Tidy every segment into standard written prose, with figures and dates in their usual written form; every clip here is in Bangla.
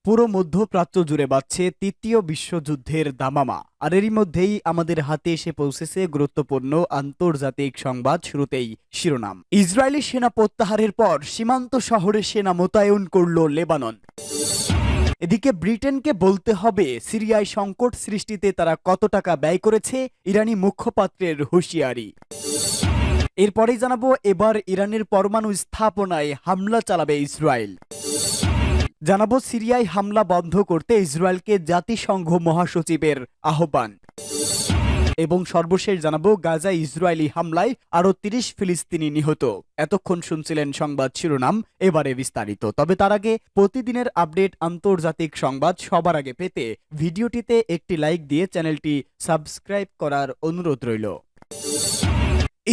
পুরো মধ্যপ্রাচ্য জুড়ে বাজছে তৃতীয় বিশ্বযুদ্ধের দামামা। আর এরই মধ্যেই আমাদের হাতে এসে পৌঁছেছে গুরুত্বপূর্ণ আন্তর্জাতিক সংবাদ। শুরুতেই শিরোনাম। ইসরায়েলি সেনা প্রত্যাহারের পর সীমান্ত শহরে সেনা মোতায়েন করল লেবানন। এদিকে ব্রিটেনকে বলতে হবে সিরিয়ায় সংকট সৃষ্টিতে তারা কত টাকা ব্যয় করেছে, ইরানি মুখপাত্রের হুঁশিয়ারি। এরপরেই জানাবো এবার ইরানের পরমাণু স্থাপনায় হামলা চালাবে ইসরায়েল। জানাবো সিরিয়ায় হামলা বন্ধ করতে ইসরায়েলকে জাতিসংঘ মহাসচিবের আহ্বান। এবং সর্বশেষ জানাবো গাজায় ইসরায়েলি হামলায় আরো ৩০ ফিলিস্তিনি নিহত। এতক্ষণ শুনছিলেন সংবাদ শিরোনাম, এবারে বিস্তারিত। তবে তার আগে প্রতিদিনের আপডেট আন্তর্জাতিক সংবাদ সবার আগে পেতে ভিডিওটিতে একটি লাইক দিয়ে চ্যানেলটি সাবস্ক্রাইব করার অনুরোধ রইল।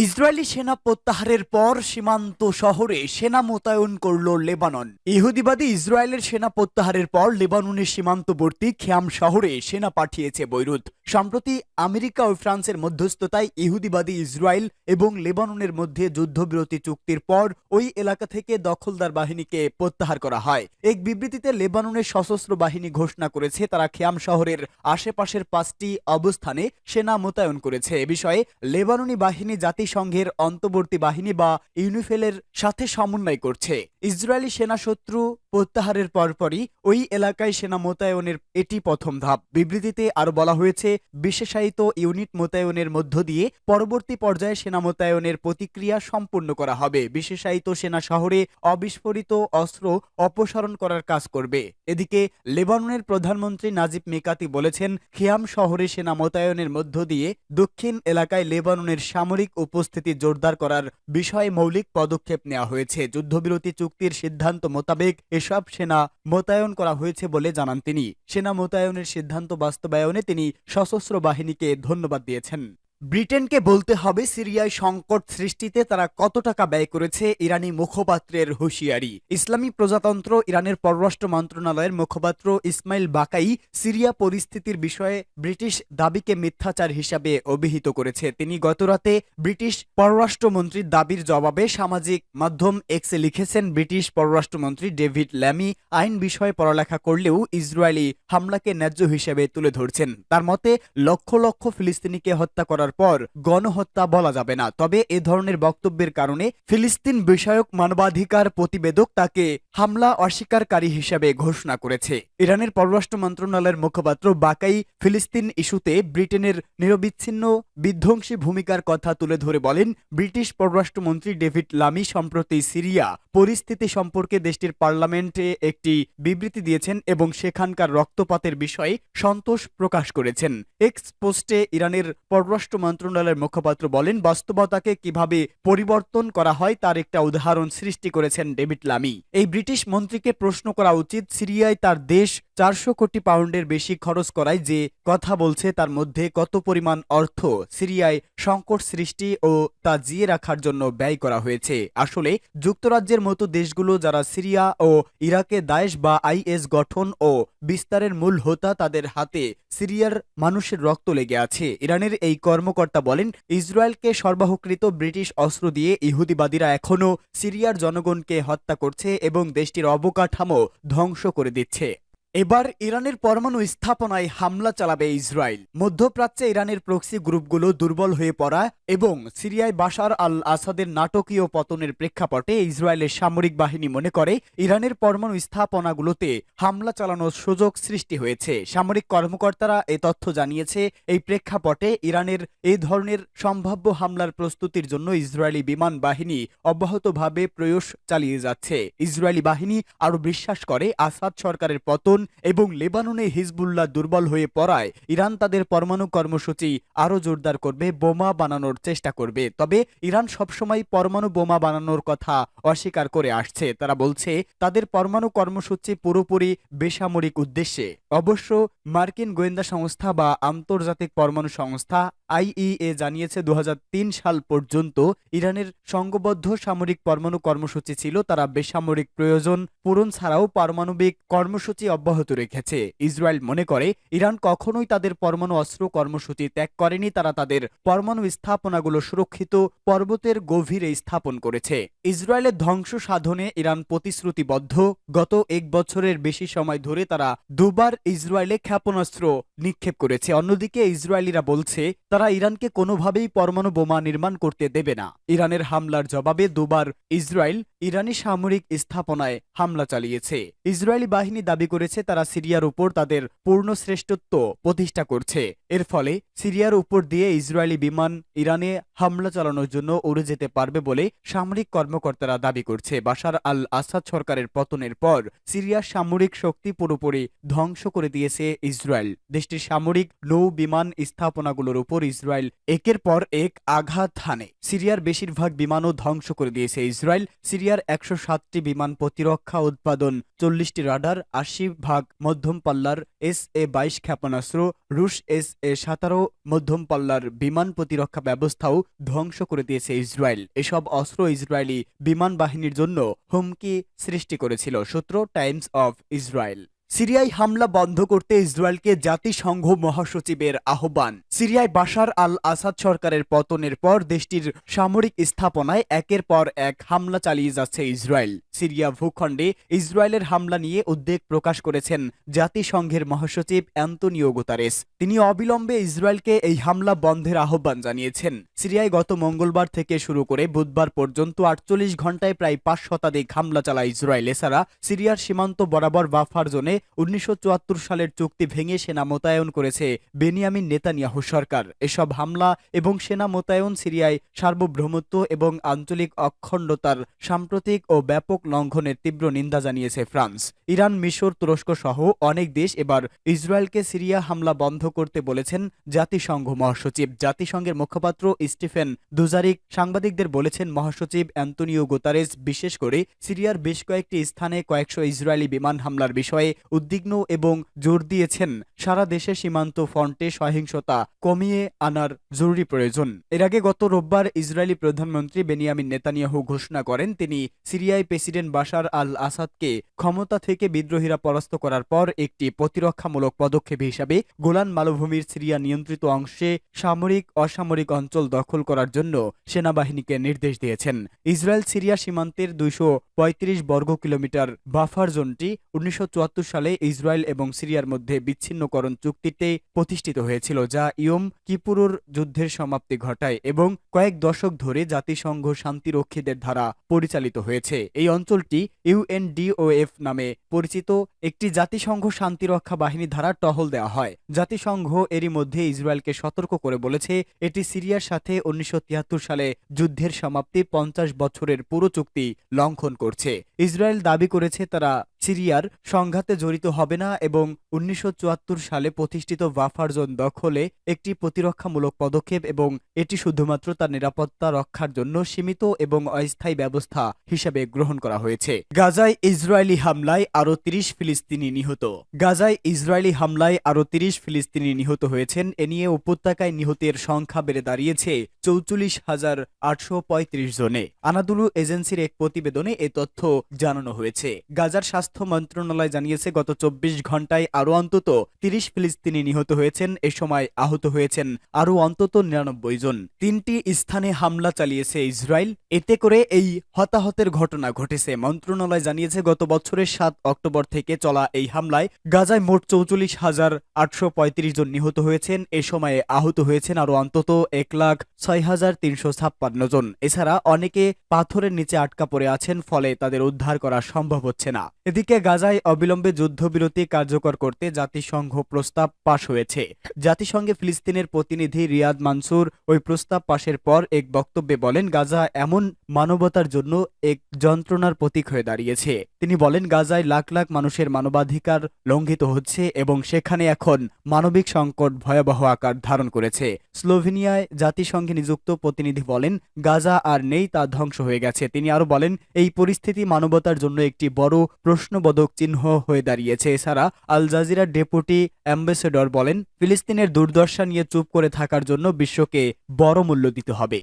ইসরায়েলি সেনা প্রত্যাহারের পর সীমান্ত শহরে সেনা মোতায়েন করল লেবানন। ইহুদিবাদী ইসরায়েলের সেনা প্রত্যাহারের পর লেবাননের সীমান্তবর্তী খেয়াম শহরে সেনা পাঠিয়েছে বৈরুত। সম্প্রতি আমেরিকা ও ফ্রান্সের মধ্যস্থতায় ইহুদিবাদী ইসরায়েল এবং লেবাননের মধ্যে যুদ্ধবিরতি চুক্তির পর ওই এলাকা থেকে দখলদার বাহিনীকে প্রত্যাহার করা হয়। এক বিবৃতিতে লেবাননের সশস্ত্র বাহিনী ঘোষণা করেছে তারা খেয়াম শহরের আশেপাশের 5টি অবস্থানে সেনা মোতায়েন করেছে। এ বিষয়ে লেবাননি বাহিনী জাতিসংঘের অন্তর্বর্তী বাহিনী বা ইউনিফিলের সাথে সমন্বয় করছে। ইসরায়েলি সেনা শত্রু প্রত্যাহারের পরপরই ওই এলাকায় সেনা মোতায়েনের এটি প্রথম ধাপ। বিবৃতিতে আরো বলা হয়েছে বিশেষায়িত ইউনিট মোতায়েনের মধ্য দিয়ে পরবর্তী পর্যায়ে সেনা মোতায়েনের প্রতিক্রিয়া সম্পূর্ণ করা হবে। বিশেষায়িত সেনা শহরে অবিস্ফোরিত অস্ত্র অপসারণ করার কাজ করবে। এদিকে লেবাননের প্রধানমন্ত্রী নাজিব মিকাতি বলেছেন খিয়াম শহরে সেনা মোতায়েনের মধ্য দিয়ে দক্ষিণ এলাকায় লেবাননের সামরিক উপস্থিতি জোরদার করার বিষয়ে মৌলিক পদক্ষেপ নেওয়া হয়েছে। যুদ্ধবিরতি চুক্তির সিদ্ধান্ত মোতাবেক এসব সেনা মোতায়েন করা হয়েছে বলে জানান তিনি। সেনা মোতায়েনের সিদ্ধান্ত বাস্তবায়নে তিনি সশস্ত্র বাহিনীকে ধন্যবাদ দিয়েছেন। ব্রিটেনকে বলতে হবে সিরিয়ায় সংকট সৃষ্টিতে তারা কত টাকা ব্যয় করেছে, ইরানি মুখপাত্রের হুঁশিয়ারি। ইসলামী প্রজাতন্ত্র ইরানের পররাষ্ট্র মন্ত্রণালয়ের মুখপাত্র ইসমাইল বাকাই সিরিয়া পরিস্থিতির বিষয়ে ব্রিটিশ দাবিকে মিথ্যাচার হিসাবে অভিহিত করেছে। তিনি গতরাতে ব্রিটিশ পররাষ্ট্রমন্ত্রীর দাবির জবাবে সামাজিক মাধ্যম এক্সে লিখেছেন, ব্রিটিশ পররাষ্ট্রমন্ত্রী ডেভিড ল্যামি আইন বিষয়ে পড়ালেখা করলেও ইসরায়েলি হামলাকে ন্যায্য হিসেবে তুলে ধরছেন। তার মতে লক্ষ লক্ষ ফিলিস্তিনিকে হত্যা করার পর গণহত্যা বলা যাবে না। তবে এ ধরনের বক্তব্যের কারণে ফিলিস্তিন বিষয়ক মানবাধিকার প্রতিবেদক তাকে হামলা অস্বীকারী হিসেবে ঘোষণা করেছে। ইরানের পররাষ্ট্র মন্ত্রণালয়ের মুখপাত্র বাকাই ফিলিস্তিন ইস্যুতে ব্রিটেনের নিরবিচ্ছিন্ন বিধ্বংসী ভূমিকার কথা তুলে ধরে বলেন, ব্রিটিশ পররাষ্ট্রমন্ত্রী ডেভিড লামি সম্প্রতি সিরিয়া পরিস্থিতি সম্পর্কে দেশটির পার্লামেন্টে একটি বিবৃতি দিয়েছেন এবং সেখানকার রক্তপাতের বিষয়ে সন্তোষ প্রকাশ করেছেন। এক্স পোস্টে ইরানের পররাষ্ট্র মন্ত্রণালয়ের মুখপাত্র বলেন, বাস্তবতাকে কিভাবে পরিবর্তন করা হয় তার একটা উদাহরণ সৃষ্টি করেছেন ডেভিড লামি। এই ব্রিটিশ মন্ত্রীকে প্রশ্ন করা উচিত, সিরিয়ায় তার দেশ 400 কোটি পাউন্ডের বেশি খরচ করায় যে কথা বলছে তার মধ্যে কত পরিমাণ অর্থ সিরিয়ায় সংকট সৃষ্টি ও তা জিয়ে রাখার জন্য ব্যয় করা হয়েছে। আসলে যুক্তরাজ্যের মতো দেশগুলো যারা সিরিয়া ও ইরাকে দায়েশ বা আইএস গঠন ও বিস্তারের মূল হোতা, তাদের হাতে সিরিয়ার মানুষের রক্ত লেগে আছে। ইরানের এই কর্মকর্তা বলেন, ইসরায়েলকে সরবরাহকৃত ব্রিটিশ অস্ত্র দিয়ে ইহুদিবাদীরা এখনও সিরিয়ার জনগণকে হত্যা করছে এবং দেশটির অবকাঠামো ধ্বংস করে দিচ্ছে। এবার ইরানের পরমাণু স্থাপনায় হামলা চালাবে ইসরায়েল। মধ্যপ্রাচ্যে ইরানের প্রক্সি গ্রুপগুলো দুর্বল হয়ে পড়া এবং সিরিয়ায় বাশার আল আসাদের নাটকীয় পতনের প্রেক্ষাপটে ইসরায়েলের সামরিক বাহিনী মনে করে ইরানের পরমাণু স্থাপনাগুলোতে হামলা চালানোর সুযোগ সৃষ্টি হয়েছে। সামরিক কর্মকর্তারা এ তথ্য জানিয়েছে। এই প্রেক্ষাপটে ইরানের এই ধরনের সম্ভাব্য হামলার প্রস্তুতির জন্য ইসরায়েলি বিমান বাহিনী অব্যাহতভাবে প্রয়াস চালিয়ে যাচ্ছে। ইসরায়েলি বাহিনী আরও বিশ্বাস করে আসাদ সরকারের পতন এবং লেবাননে হিজবুল্লাহ দুর্বল হয়ে পড়ায় ইরান তাদের পরমাণু কর্মসূচি আরও জোরদার করবে, বোমা বানানোর চেষ্টা করবে। তবে ইরান সবসময় পরমাণু বোমা বানানোর কথা অস্বীকার করে আসছে। তারা বলছে তাদের পরমাণু কর্মসূচি পুরোপুরি বেসামরিক উদ্দেশ্যে। অবশ্য মার্কিন গোয়েন্দা সংস্থা বা আন্তর্জাতিক পরমাণু সংস্থা আইইএ জানিয়েছে 2003 সাল পর্যন্ত ইরানের সংঘবদ্ধ সামরিক পরমাণু কর্মসূচি ছিল। তারা বেসামরিক প্রয়োজন পূরণ ছাড়াও পারমাণবিক কর্মসূচি অব্যাহত রেখেছে। ইসরায়েল মনে করে ইরান কখনোই তাদের পরমাণু অস্ত্র কর্মসূচি ত্যাগ করেনি, তারা তাদের পরমাণু স্থাপনাগুলো সুরক্ষিত পর্বতের গভীরে স্থাপন করেছে। ইসরায়েলের ধ্বংস সাধনে ইরান প্রতিশ্রুতিবদ্ধ। গত এক বছরের বেশি সময় ধরে তারা দুবার ইসরায়েলে ক্ষেপণাস্ত্র নিক্ষেপ করেছে। অন্যদিকে ইসরায়েলিরা বলছে তারা ইরানকে কোনোভাবেই পরমাণু বোমা নির্মাণ করতে দেবে না। ইরানের হামলার জবাবে দুবার ইসরায়েল ইরানি সামরিক স্থাপনায় হামলা চালিয়েছে। ইসরায়েলি বাহিনী দাবি করেছে তারা সিরিয়ার উপর তাদের পূর্ণ শ্রেষ্ঠত্ব প্রতিষ্ঠা করছে। এর ফলে সিরিয়ার উপর দিয়ে ইসরায়েলি বিমান ইরানে হামলা চালানোর জন্য উড়ে যেতে পারবে বলে সামরিক কর্মকর্তারা দাবি করছে। বাশার আল আসাদ সরকারের পতনের পর সিরিয়ার সামরিক শক্তি পুরোপুরি ধ্বংস করে দিয়েছে ইসরায়েল। দেশটির সামরিক নৌ বিমান স্থাপনাগুলোর উপর ইসরায়েল একের পর এক আঘাত হানে। সিরিয়ার বেশিরভাগ বিমানও ধ্বংস করে দিয়েছে ইসরায়েল। সিরিয়ার 107টি বিমান প্রতিরক্ষা উৎপাদন, 40টি রাডার, 80 ভাগ মধ্যম পাল্লার SA-22 ক্ষেপণাস্ত্র, রুশ SA-17 মধ্যম পাল্লার বিমান প্রতিরক্ষা ব্যবস্থাও ধ্বংস করে দিয়েছে ইসরায়েল। এসব অস্ত্র ইসরায়েলি বিমান বাহিনীর জন্য হুমকি সৃষ্টি করেছিল। সূত্র টাইমস অফ ইসরায়েল। সিরিয়ায় হামলা বন্ধ করতে ইসরায়েলকে জাতিসংঘ মহাসচিবের আহ্বান। সিরিয়ায় বাশার আল আসাদ সরকারের পতনের পর দেশটির সামরিক স্থাপনায় একের পর এক হামলা চালিয়ে যাচ্ছে ইসরায়েল। সিরিয়া ভূখণ্ডে ইসরায়েলের হামলা নিয়ে উদ্বেগ প্রকাশ করেছেন জাতিসংঘের মহাসচিব অ্যান্তোনিও গুতারেস। তিনি অবিলম্বে ইসরায়েলকে এই হামলা বন্ধের আহ্বান জানিয়েছেন। সিরিয়ায় গত মঙ্গলবার থেকে শুরু করে বুধবার পর্যন্ত 48 ঘণ্টায় প্রায় 5 শতাধিক হামলা চালায় ইসরায়েল। এছাড়া সিরিয়ার সীমান্ত বরাবর বাফার জোনে 1974 সালের চুক্তি ভেঙে সেনা মোতায়েন করেছে বেনিয়ামিন নেতানিয়াহু সরকার। এসব হামলা এবং সেনা মোতায়েন সিরিয়ায় সার্বভৌমত্ব এবং আঞ্চলিক অখণ্ডতার সাম্প্রতিক ও ব্যাপক লঙ্ঘনের তীব্র নিন্দা জানিয়েছে ফ্রান্স, ইরান, মিশর, তুরস্ক সহ অনেক দেশ এবার ইসরায়েলকে সিরিয়া হামলা বন্ধ করতে বলেছেন জাতিসংঘ মহাসচিব। জাতিসংঘের মুখপাত্র স্টিফেন দুজারিক সাংবাদিকদের বলেছেন, মহাসচিব অ্যান্তোনিও গুতারেস বিশেষ করে সিরিয়ার বেশ কয়েকটি স্থানে কয়েকশো ইসরায়েলি বিমান হামলার বিষয়ে উদ্বিগ্ন এবং জোর দিয়েছেন সারা দেশে সীমান্ত ফ্রন্টে সহিংসতা কমিয়ে আনার জরুরি প্রয়োজন। এর আগে গত রোববার ইসরায়েলি প্রধানমন্ত্রী বেনিয়ামিন নেতানিয়াহু ঘোষণা করেন তিনি সিরিয়ায় প্রেসিডেন্ট বাশার আল আসাদকে ক্ষমতা থেকে বিদ্রোহীরা পরাস্ত করার পর একটি প্রতিরক্ষামূলক পদক্ষেপ হিসাবে গোলান মালভূমির সিরিয়া নিয়ন্ত্রিত অংশে সামরিক অসামরিক অঞ্চল দখল করার জন্য সেনাবাহিনীকে নির্দেশ দিয়েছেন। ইসরায়েল সিরিয়া সীমান্তের 235 বর্গ কিলোমিটার বাফার জোনটি 1974 সালে ইসরায়েল এবং সিরিয়ার মধ্যে বিচ্ছিন্নকরণ চুক্তিতে প্রতিষ্ঠিত হয়েছিল, যা ইয়ম কিপুরের যুদ্ধের সমাপ্তি ঘটায় এবং কয়েক দশক ধরে জাতিসংঘ শান্তিরক্ষীদের দ্বারা পরিচালিত হয়েছে। এই অঞ্চলটি UNDOF নামে পরিচিত একটি জাতিসংঘ শান্তিরক্ষা বাহিনী দ্বারা টহল দেওয়া হয়। জাতিসংঘ এরই মধ্যে ইসরায়েলকে সতর্ক করে বলেছে এটি সিরিয়ার সাথে 1973 সালে যুদ্ধের সমাপ্তি 50 বছরের পুরো চুক্তি লঙ্ঘন করছে। ইসরায়েল দাবি করেছে তারা সিরিয়ার সংঘাতে জড়িত হবে না এবং 1974 সালে প্রতিষ্ঠিত বাফার জোন দখলে একটি প্রতিরক্ষামূলক পদক্ষেপ এবং এটি শুধুমাত্র তার নিরাপত্তা রক্ষার জন্য সীমিত এবং অস্থায়ী ব্যবস্থা হিসেবে গ্রহণ করা হয়েছে। গাজায় ইসরায়েলি হামলায় আরও 30 ফিলিস্তিনি নিহত। গাজায় ইসরায়েলি হামলায় আরও 30 ফিলিস্তিনি নিহত হয়েছেন। এ নিয়ে উপত্যকায় নিহতের সংখ্যা বেড়ে দাঁড়িয়েছে 44,835 জনে। আনাদুলু এজেন্সির এক প্রতিবেদনে এ তথ্য জানানো হয়েছে। গাজার স্বাস্থ্য মন্ত্রণালয় জানিয়েছে গত 24 ঘণ্টায় আরও অন্তত 30 ফিলিস্তিনি নিহত হয়েছেন। এ সময় আহত হয়েছেন আরও অন্তত 99 জন। 3টি স্থানে হামলা চালিয়েছে ইসরায়েল। এতে করে এই হতাহতের ঘটনা ঘটেছে। মন্ত্রণালয় জানিয়েছে গত বছরের 7 অক্টোবর থেকে চলা এই হামলায় গাজায় মোট 44,835 জন নিহত হয়েছেন। এ সময়ে আহত হয়েছেন আরও অন্তত 1,06,356 জন। এছাড়া অনেকে পাথরের নিচে আটকা পড়ে আছেন, ফলে তাদের উদ্ধার করা সম্ভব হচ্ছে না। এদিকে গাজায় অবিলম্বে যুদ্ধবিরতি কার্যকর করতে জাতিসংঘ প্রস্তাব পাশ হয়েছে। জাতিসংঘে ফিলিস্তিনের প্রতিনিধি রিয়াদ মানসুর ওই প্রস্তাব পাশের পর এক বক্তব্যে বলেন, গাজা এমন মানবতার জন্য এক যন্ত্রণার প্রতীক হয়ে দাঁড়িয়েছে। তিনি বলেন, গাজায় লাখ লাখ মানুষের মানবাধিকার লঙ্ঘিত হচ্ছে এবং সেখানে এখন মানবিক সংকট ভয়াবহ আকার ধারণ করেছে। স্লোভেনিয়ায় জাতিসংঘে নিযুক্ত প্রতিনিধি বলেন, গাজা আর নেই, তা ধ্বংস হয়ে গেছে। তিনি আরো বলেন, এই পরিস্থিতি মানব মানবতার জন্য একটি বড় প্রশ্নবোধক চিহ্ন হয়ে দাঁড়িয়েছে। এছাড়া আল জাজিরার ডেপুটি অ্যাম্বাসেডর বলেন, ফিলিস্তিনের দুর্দশা নিয়ে চুপ করে থাকার জন্য বিশ্বকে বড় মূল্য দিতে হবে।